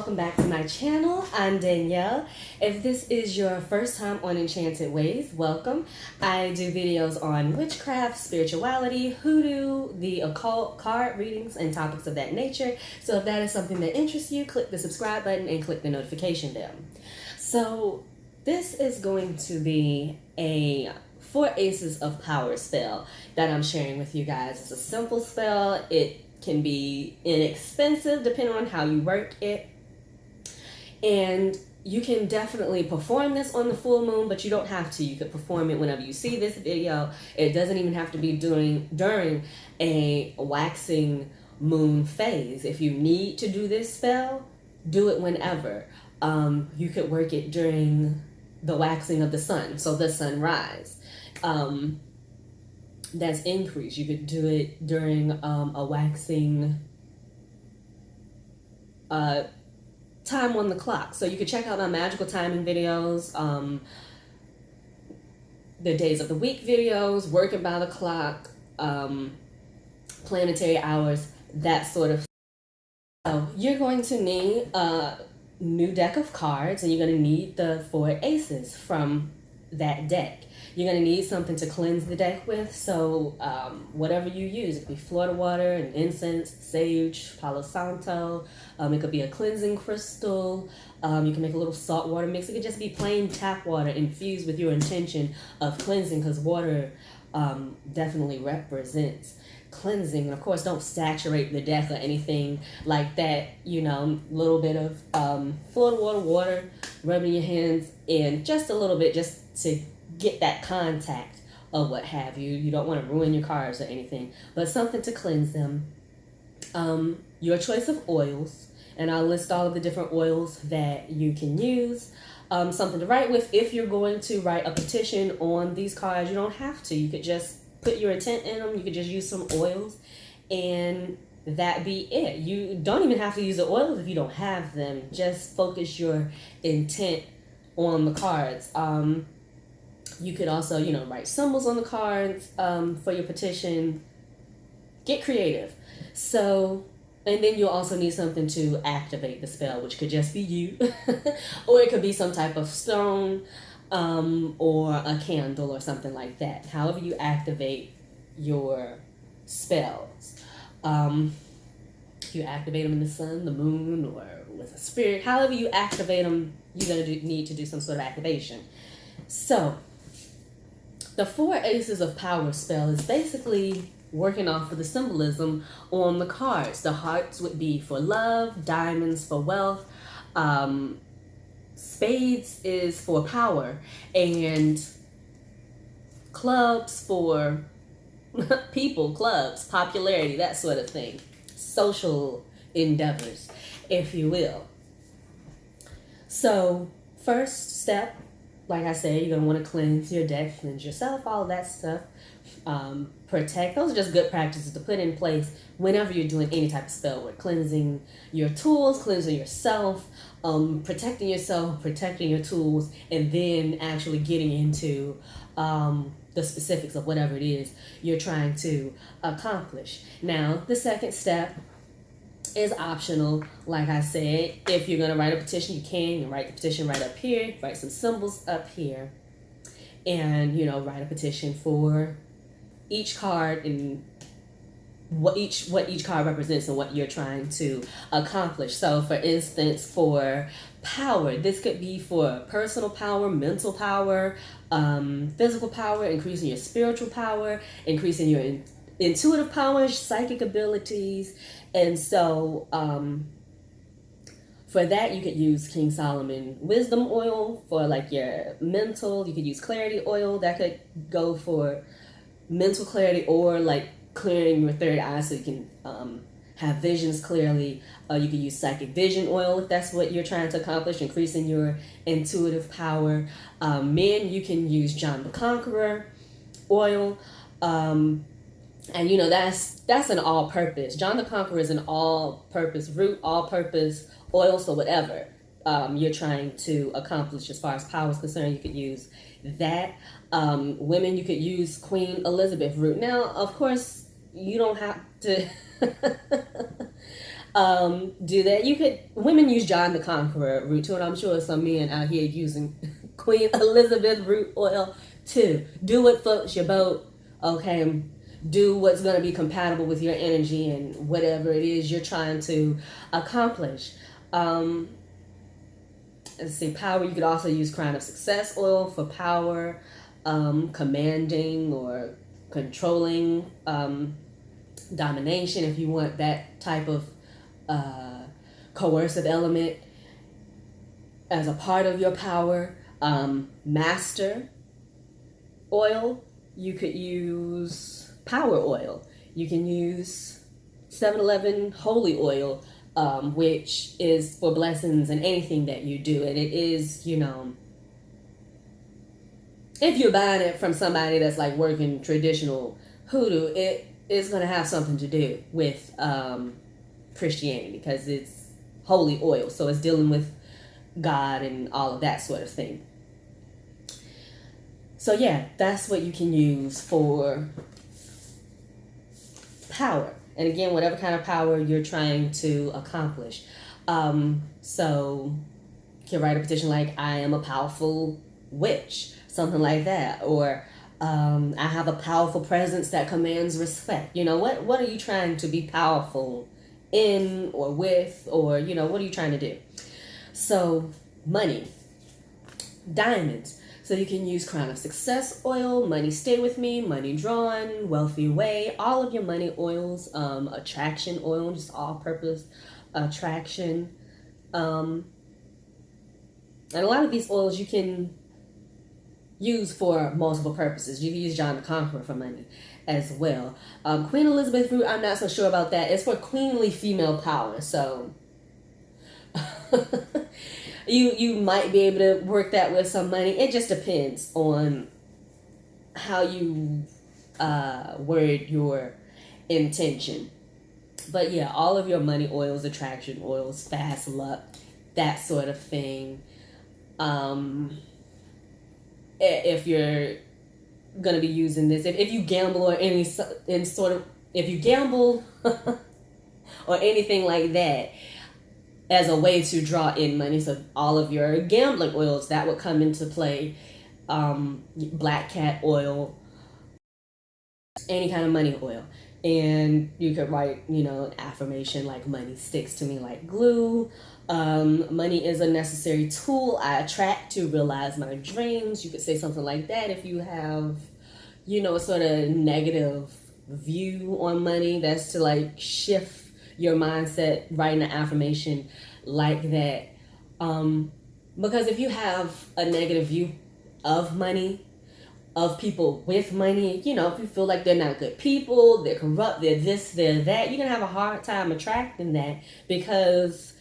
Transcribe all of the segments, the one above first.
welcome back to my channel. I'm Danielle. If this is your first time on Enchanted Ways, welcome. I do videos on witchcraft, spirituality, hoodoo, the occult, card readings, and topics of that nature. So if that is something that interests you, click the subscribe button and click the notification bell. So this is going to be a 4 Aces of Power spell that I'm sharing with you guys. It's a simple spell. It can be inexpensive depending on how you work it, and you can definitely perform this on the full moon, but you don't have to. You could perform it whenever you see this video. It doesn't even have to be during a waxing moon phase. If you need to do this spell, do it whenever. You could work it during the waxing of the sun, so the sunrise. That's increased. You could do it during a waxing time on the clock. So you could check out my magical timing videos, the days of the week videos, working by the clock, planetary hours, that sort of thing. So you're going to need a new deck of cards, and you're going to need the 4 aces from that deck. You're going to need something to cleanse the deck with, so whatever you use. It could be Florida water, and incense, sage, Palo Santo. It could be a cleansing crystal. You can make a little salt water mix. It could just be plain tap water infused with your intention of cleansing, because water definitely represents cleansing. And of course, don't saturate the deck or anything like that. You know, a little bit of Florida water, rubbing your hands in just a little bit, just to get that contact or what have you. You don't want to ruin your cards or anything, but something to cleanse them. Your choice of oils, and I'll list all of the different oils that you can use. Something to write with. If you're going to write a petition on these cards, you don't have to. You could just put your intent in them. You could just use some oils, and that be it. You don't even have to use the oils if you don't have them. Just focus your intent on the cards. You could also, write symbols on the cards for your petition. Get creative. So, and then you'll also need something to activate the spell, which could just be you, or it could be some type of stone, or a candle or something like that. However you activate your spells. You activate them in the sun, the moon, or with a spirit. However you activate them, you're going to need to do some sort of activation. So, the 4 Aces of Power spell is basically working off of the symbolism on the cards. The hearts would be for love, diamonds for wealth, spades is for power, and clubs for people, clubs, popularity, that sort of thing. Social endeavors, if you will. So, first step, like I said, you're going to want to cleanse your deck, cleanse yourself, all of that stuff. Protect. Those are just good practices to put in place whenever you're doing any type of spell work. Cleansing your tools, cleansing yourself, protecting yourself, protecting your tools, and then actually getting into the specifics of whatever it is you're trying to accomplish. Now, the second step is optional. Like I said, if you're going to write a petition, you can write the petition right up here, write some symbols up here, and write a petition for each card and what each card represents and what you're trying to accomplish. So for instance, for power, this could be for personal power, mental power, physical power, increasing your spiritual power, increasing your intuitive power, psychic abilities. And so for that, you could use King Solomon wisdom oil for like your mental. You could use clarity oil. That could go for mental clarity, or like clearing your third eye so you can have visions clearly. You can use psychic vision oil if that's what you're trying to accomplish, increasing your intuitive power. Men, you can use John the Conqueror oil. And that's an all-purpose. John the Conqueror is an all-purpose root, all-purpose oil. So whatever you're trying to accomplish as far as power is concerned, you could use that. Women, you could use Queen Elizabeth root. Now, of course, you don't have to Do that. You could, women use John the Conqueror root to it. I'm sure some men out here using Queen Elizabeth root oil too. Do what floats your boat, okay? Do what's going to be compatible with your energy and whatever it is you're trying to accomplish. Let's see, power. You could also use Crown of Success oil for power, commanding or controlling, domination, if you want that type of coercive element as a part of your power. Master oil, you could use power oil. You can use 7-Eleven holy oil, which is for blessings and anything that you do. And it is, you know, if you're buying it from somebody that's like working traditional hoodoo, it is going to have something to do with Christianity, because it's holy oil. So it's dealing with God and all of that sort of thing. So yeah, that's what you can use for power. And again, whatever kind of power you're trying to accomplish. So you can write a petition like, I am a powerful witch, something like that. Or I have a powerful presence that commands respect. You know, what are you trying to be powerful in or with, or, you know, what are you trying to do? So money, diamonds. So you can use Crown of Success oil, money stay with me, money drawn, wealthy way, all of your money oils, attraction oil, just all purpose attraction. And a lot of these oils you can use for multiple purposes. You can use John the Conqueror for money as well. Queen Elizabeth root, I'm not so sure about that. It's for queenly female power. So you might be able to work that with some money. It just depends on how you word your intention. But yeah, all of your money oils, attraction oils, fast luck, that sort of thing. If you're gonna be using this, if you gamble or if you gamble or anything like that as a way to draw in money, so all of your gambling oils, that would come into play. Black cat oil, any kind of money oil. And you could write, you know, an affirmation like, money sticks to me like glue. Money is a necessary tool I attract to realize my dreams. You could say something like that if you have, you know, a sort of negative view on money. That's to like shift your mindset, writing an affirmation like that. Because if you have a negative view of money, of people with money, you know, if you feel like they're not good people, they're corrupt, they're this, they're that, you're gonna have a hard time attracting that, because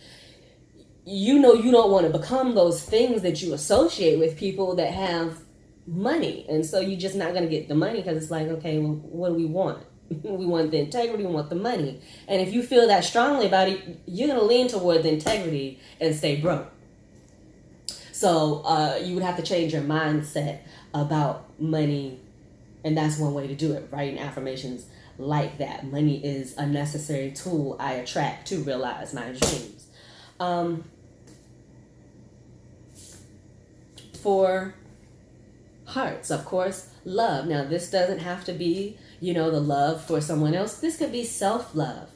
you know you don't want to become those things that you associate with people that have money. And so you're just not going to get the money, because it's like, okay, well, what do we want? We want the integrity, we want the money. And if you feel that strongly about it, you're going to lean toward the integrity and stay broke. So you would have to change your mindset about money. And that's one way to do it, writing affirmations like that. Money is a necessary tool I attract to realize my dreams. For hearts, of course, love. Now, this doesn't have to be, you know, the love for someone else. This could be self-love.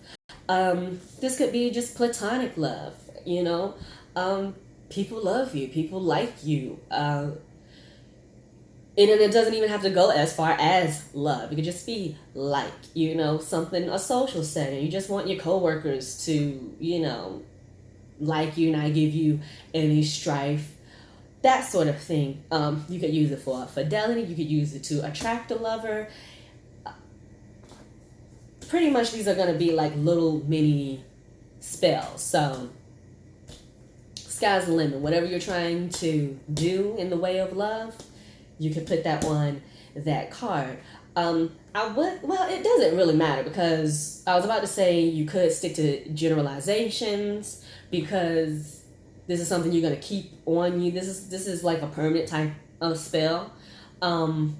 This could be just platonic love, you know. People love you. People like you. And it doesn't even have to go as far as love. It could just be like, you know, something, a social setting. You just want your coworkers to, you know, like you, not give you any strife. That sort of thing. You could use it for fidelity. You could use it to attract a lover. Pretty much these are going to be like little mini spells. So sky's the limit. Whatever you're trying to do in the way of love, you can put that on that card. Well, it doesn't really matter, because I was about to say you could stick to generalizations, because this is something you're going to keep on you. This is like a permanent type of spell. But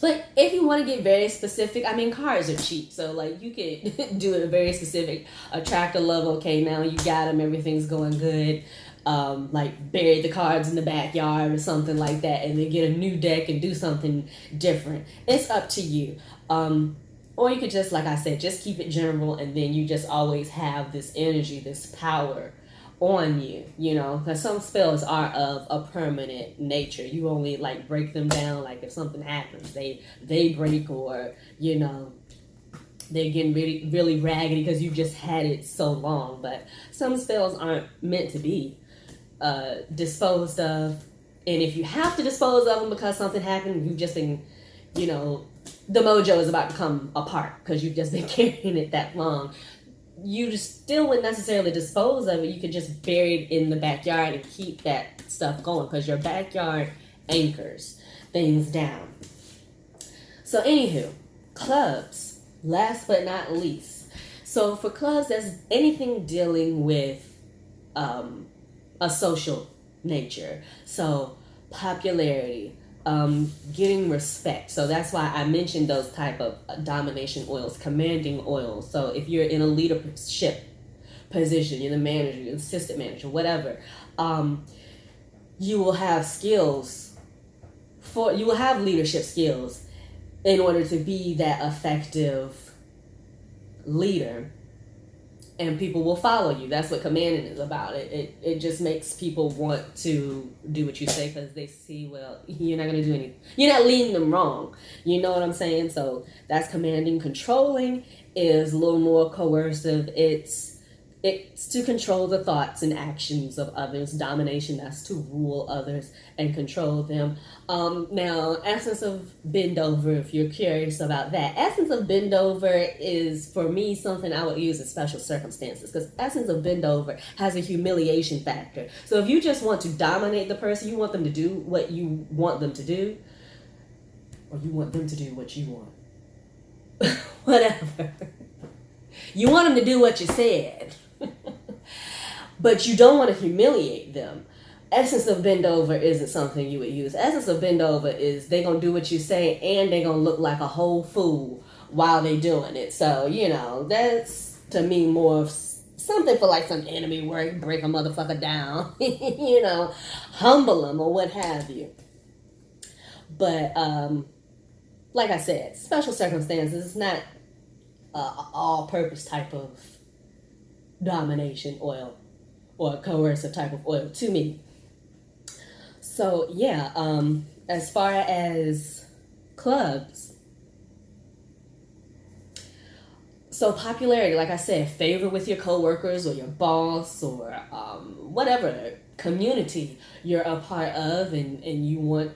But if you want to get very specific, I mean, cards are cheap. So, like, you could do it very specific. Attract a love, okay, now you got them, everything's going good. Like, bury the cards in the backyard or something like that, and then get a new deck and do something different. It's up to you. Or you could just, like I said, just keep it general, and then you just always have this energy, this power on you, you know, because some spells are of a permanent nature. You only like break them down, like if something happens, they break, or you know, they're getting really, really raggedy because you just had it so long. But some spells aren't meant to be disposed of, and if you have to dispose of them because something happened, you've just been, you know, the mojo is about to come apart because you've just been carrying it that long. You just still wouldn't necessarily dispose of it. You could just bury it in the backyard and keep that stuff going, because your backyard anchors things down. So anywho, clubs, last but not least. So for clubs, that's anything dealing with a social nature. So popularity, getting respect. So that's why I mentioned those type of domination oils, commanding oils. So if you're in a leadership position, you're the manager, you're the assistant manager, whatever, you will have skills you will have leadership skills in order to be that effective leader. And people will follow you. That's what commanding is about. It just makes people want to do what you say, because they see, well, you're not going to do anything. You're not leading them wrong. You know what I'm saying? So that's commanding. Controlling is a little more coercive. It's to control the thoughts and actions of others. Domination, that's to rule others and control them. Now, essence of bend over, if you're curious about that. Essence of bend over is, for me, something I would use in special circumstances, because essence of bend over has a humiliation factor. So if you just want to dominate the person, you want them to do what you want them to do, or you want them to do what you want. Whatever. You want them to do what you said. But you don't want to humiliate them. Essence of bend over isn't something you would use. Essence of bend over is they're going to do what you say, and they're going to look like a whole fool while they're doing it. So, you know, that's to me more of something for like some enemy work, break a motherfucker down, you know, humble them or what have you. But like I said, special circumstances, it's not all-purpose type of domination oil or coercive type of oil to me. So yeah, as far as clubs, so popularity, like I said, favor with your coworkers or your boss or whatever community you're a part of, and you want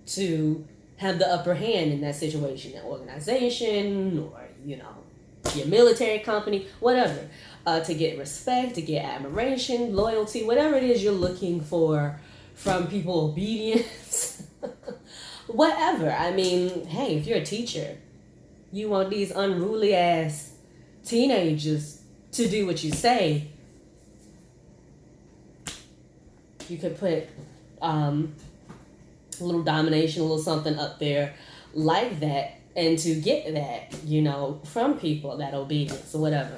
to have the upper hand in that situation, that organization, or you know, your military company, whatever, to get respect, to get admiration, loyalty, whatever it is you're looking for from people, obedience, whatever. I mean, hey, if you're a teacher, you want these unruly ass teenagers to do what you say, you could put a little domination, a little something up there like that, and to get that, you know, from people, that obedience or whatever.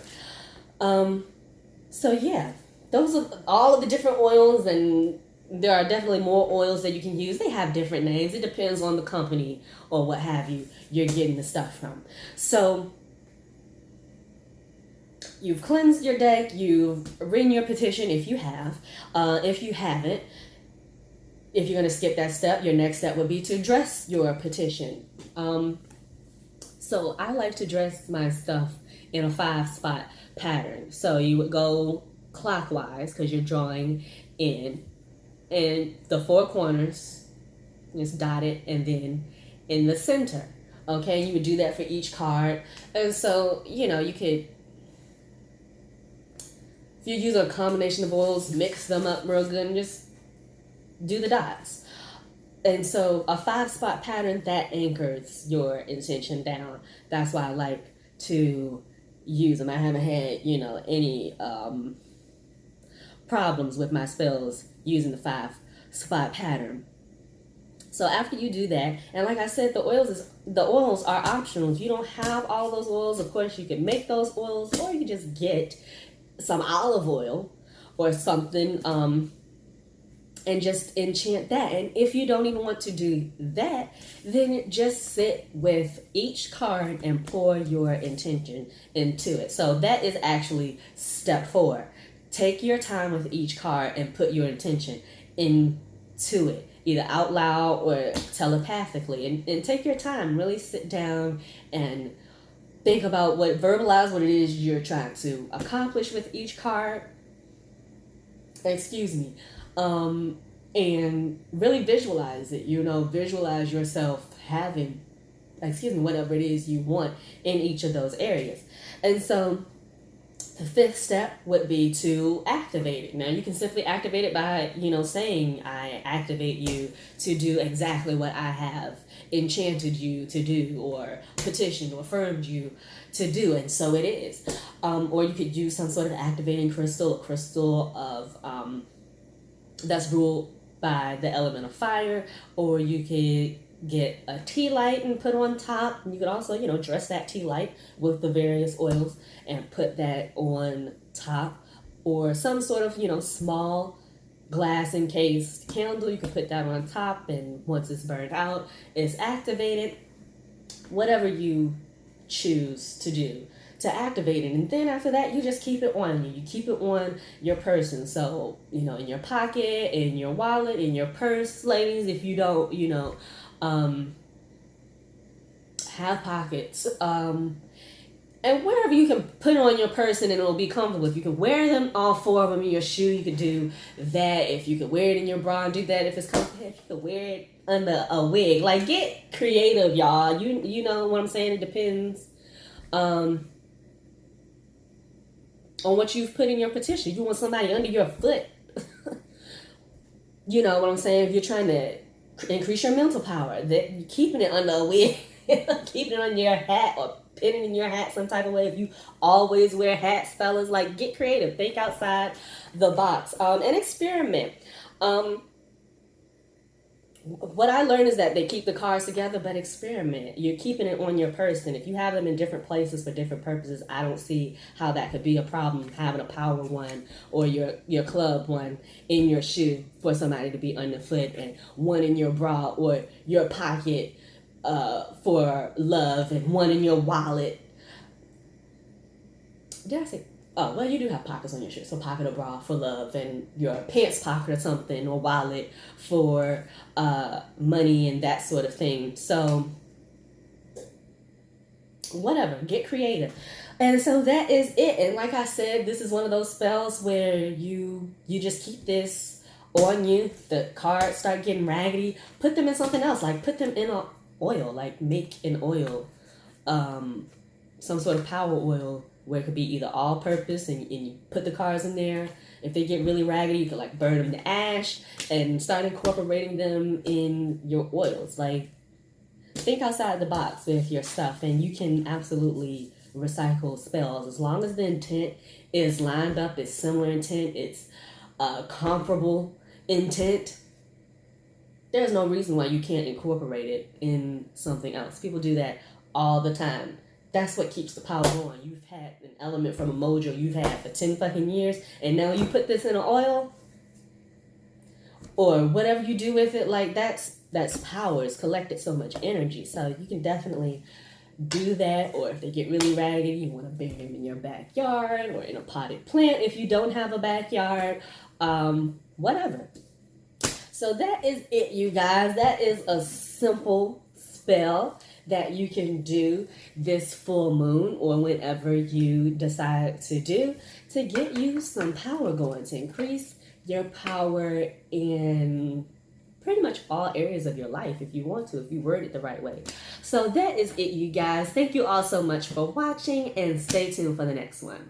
So yeah, those are all of the different oils, and there are definitely more oils that you can use. They have different names. It depends on the company or what have you you're getting the stuff from. So you've cleansed your deck, you've written your petition if you have. If you haven't, if you're going to skip that step, your next step would be to dress your petition. So I like to dress my stuff in a 5-spot pattern. So you would go clockwise, because you're drawing in, and the 4 corners is dotted, and then in the center. Okay, you would do that for each card. And so, you know, you could, if you use a combination of oils, mix them up real good and just do the dots. And so a 5-spot pattern, that anchors your intention down. That's why I like to use them. I haven't had, you know, any problems with my spells using the 5-spot pattern. So after you do that, and like I said, the oils are optional. If you don't have all those oils, of course you can make those oils, or you can just get some olive oil or something, and just enchant that. And if you don't even want to do that, then just sit with each card and pour your intention into it. So that is actually step 4. Take your time with each card and put your intention into it, either out loud or telepathically. And take your time, really sit down and think about verbalize what it is you're trying to accomplish with each card. Excuse me. And really visualize it, visualize yourself having, whatever it is you want in each of those areas. And so the 5th step would be to activate it. Now you can simply activate it by, saying, I activate you to do exactly what I have enchanted you to do, or petitioned or affirmed you to do, and so it is. Or you could use some sort of activating crystal, a crystal of that's ruled by the element of fire, or you could get a tea light and put on top. And you could also, dress that tea light with the various oils and put that on top, or some sort of, small glass encased candle. You can put that on top, and once it's burned out, it's activated. Whatever you choose to do to activate it. And then after that, you just keep it on you. You keep it on your person. So, in your pocket, in your wallet, in your purse, ladies, if you don't, have pockets. And wherever you can put on your person and it'll be comfortable. If you can wear them, all 4 of them in your shoe, you could do that. If you could wear it in your bra, do that. If it's comfortable, if you could wear it under a wig. Like, get creative, y'all. You know what I'm saying? It depends on what you've put in your petition. You want somebody under your foot. You know what I'm saying? If you're trying to increase your mental power, that you're keeping it under a wig, keeping it on your hat, or pinning in your hat some type of way. If you always wear hats, fellas, like, get creative. Think outside the box, and experiment. What I learned is that they keep the cards together, but experiment. You're keeping it on your person. If you have them in different places for different purposes, I don't see how that could be a problem, having a power one or your club one in your shoe for somebody to be underfoot, and one in your bra or your pocket for love, and one in your wallet. Did I say? Oh, well, you do have pockets on your shirt. So pocket or bra for love, and your pants pocket or something, or wallet for money and that sort of thing. So whatever, get creative. And so that is it. And like I said, this is one of those spells where you just keep this on you. The cards start getting raggedy, put them in something else. Like, put them in an oil. Like, make an oil, some sort of power oil, where it could be either all purpose, and you put the cards in there. If they get really raggedy, you could like burn them to ash and start incorporating them in your oils. Like, think outside the box with your stuff, and you can absolutely recycle spells as long as the intent is lined up, it's similar intent, it's comparable intent. There's no reason why you can't incorporate it in something else. People do that all the time. That's what keeps the power going. You've had an element from a mojo you've had for 10 fucking years, and now you put this in an oil, or whatever you do with it, like, that's power. It's collected so much energy. So you can definitely do that. Or if they get really raggedy, you want to bury them in your backyard or in a potted plant if you don't have a backyard, whatever. So that is it, you guys. That is a simple spell that you can do this full moon, or whenever you decide to do, to get you some power going, to increase your power in pretty much all areas of your life, if you want to, if you word it the right way. So that is it, you guys. Thank you all so much for watching, and stay tuned for the next one.